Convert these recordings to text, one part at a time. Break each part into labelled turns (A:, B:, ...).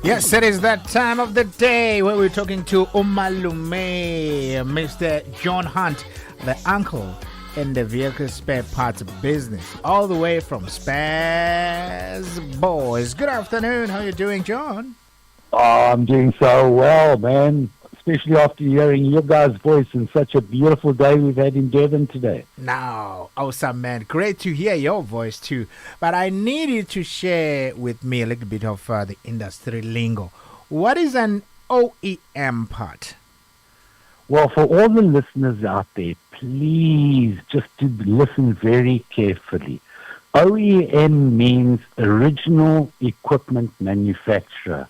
A: Yes, it is that time of the day where we're talking to Malume, Mr. John Hunt, the uncle in the vehicle spare parts business, all the way from SparesBoyz. Good afternoon. How are you doing, John?
B: Oh, I'm doing so well, man. Especially after hearing your guys' voice in such a beautiful day we've had in Devon today.
A: Now, awesome, man. Great to hear your voice too. But I need you to share with me a little bit of the industry lingo. What is an OEM part?
B: Well, for all the listeners out there, please just to listen very carefully. OEM means original equipment manufacturer.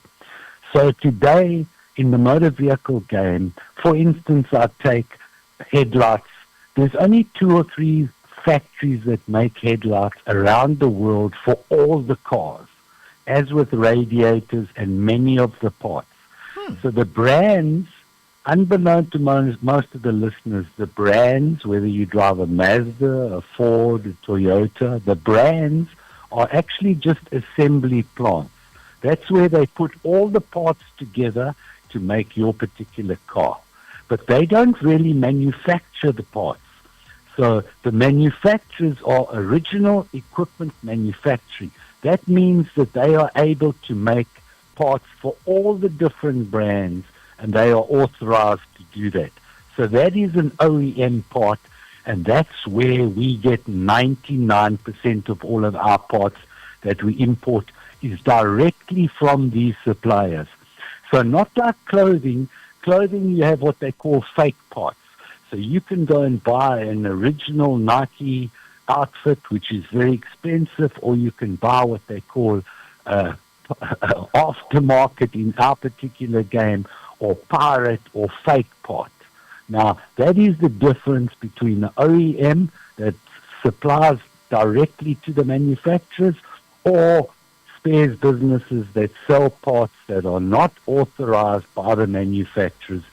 B: So today, in the motor vehicle game, for instance, I take headlights. There's only 2 or 3 factories that make headlights around the world for all the cars, as with radiators and many of the parts. So the brands, unbeknown to most of the listeners, the brands, whether you drive a Mazda, a Ford, a Toyota, the brands are actually just assembly plants. That's where they put all the parts together to make your particular car. But they don't really manufacture the parts. So the manufacturers are original equipment manufacturing. That means that they are able to make parts for all the different brands, and they are authorized to do that. So that is an OEM part, and that's where we get 99% of all of our parts that we import is directly from these suppliers. So not like clothing. Clothing, you have what they call fake parts. So you can go and buy an original Nike outfit, which is very expensive, or you can buy what they call aftermarket in our particular game, or pirate or fake part. Now, that is the difference between the OEM that supplies directly to the manufacturers, or spares businesses that sell parts that are not authorized by the manufacturers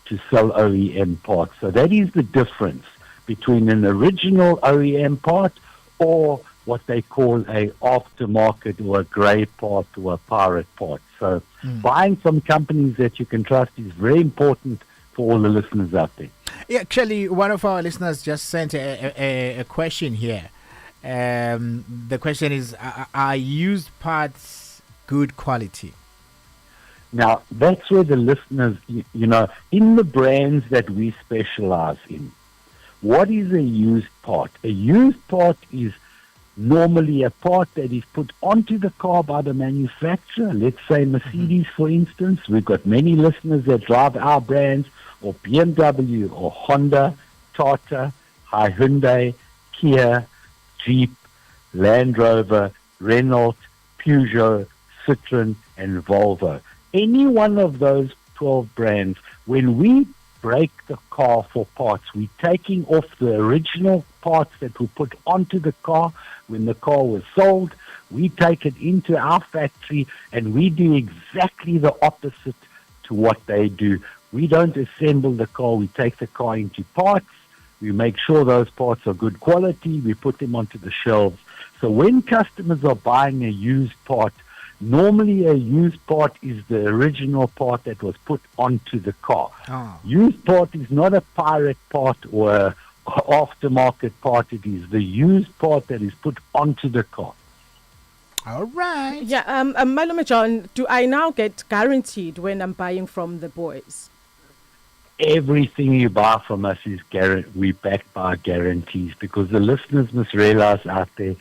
B: to sell OEM parts. So that is the difference between an original OEM part or what they call a aftermarket or a grey part or a pirate part. So buying from companies that you can trust is very important for all the listeners out there.
A: Yeah, actually, one of our listeners just sent a question here. The question is, are used parts good quality?
B: Now, that's where the listeners, in the brands that we specialize in, what is a used part? A used part is normally a part that is put onto the car by the manufacturer. Let's say Mercedes, for instance. We've got many listeners that drive our brands, or BMW, or Honda, Tata, Hyundai, Kia, Jeep, Land Rover, Renault, Peugeot, Citroen, and Volvo. Any one of those 12 brands, when we break the car for parts, we're taking off the original parts that were put onto the car when the car was sold. We take it into our factory, and we do exactly the opposite to what they do. We don't assemble the car. We take the car into parts. We make sure those parts are good quality. We put them onto the shelves. So when customers are buying a used part, normally a used part is the original part that was put onto the car. Used part is not a pirate part or an aftermarket part. It is the used part that is put onto the car.
A: All right.
C: Yeah, Malume John, do I now get guaranteed when I'm buying from the boys?
B: Everything you buy from us is we backed by guarantees, because the listeners must realize out there,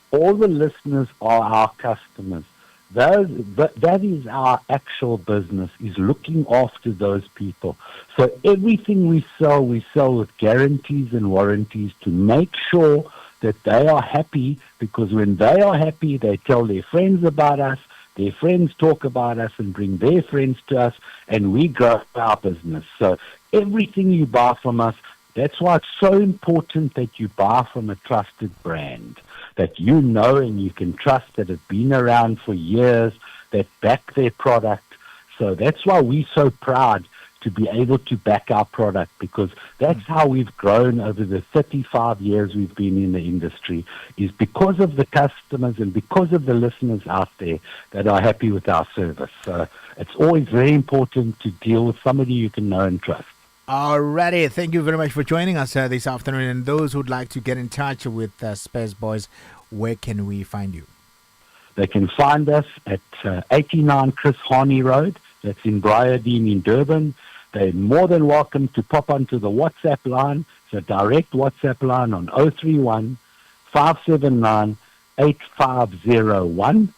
B: all the listeners are our customers. That is our actual business, is looking after those people. So everything we sell with guarantees and warranties to make sure that they are happy, because when they are happy, they tell their friends about us, their friends talk about us and bring their friends to us, and we grow our business. So everything you buy from us, that's why it's so important that you buy from a trusted brand that you know and you can trust, that have been around for years, that back their product. So that's why we're so proud to be able to back our product, because that's how we've grown over the 35 years we've been in the industry, is because of the customers and because of the listeners out there that are happy with our service. So it's always very important to deal with somebody you can know and trust.
A: Alrighty, thank you very much for joining us this afternoon. And those who'd like to get in touch with SparesBoyz, where can we find you?
B: They can find us at 89 Chris Harney Road. That's in Briardine in Durban. They're more than welcome to pop onto the WhatsApp line. It's a direct WhatsApp line on 031 579 8501.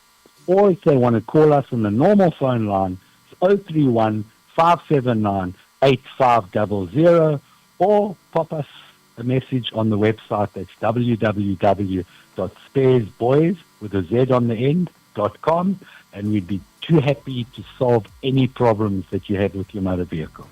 B: Or if they want to call us on the normal phone line, it's 031 579 8500, or pop us a message on the website. That's www.sparesboyz with a Z on the end.com, and we'd be too happy to solve any problems that you have with your motor vehicles.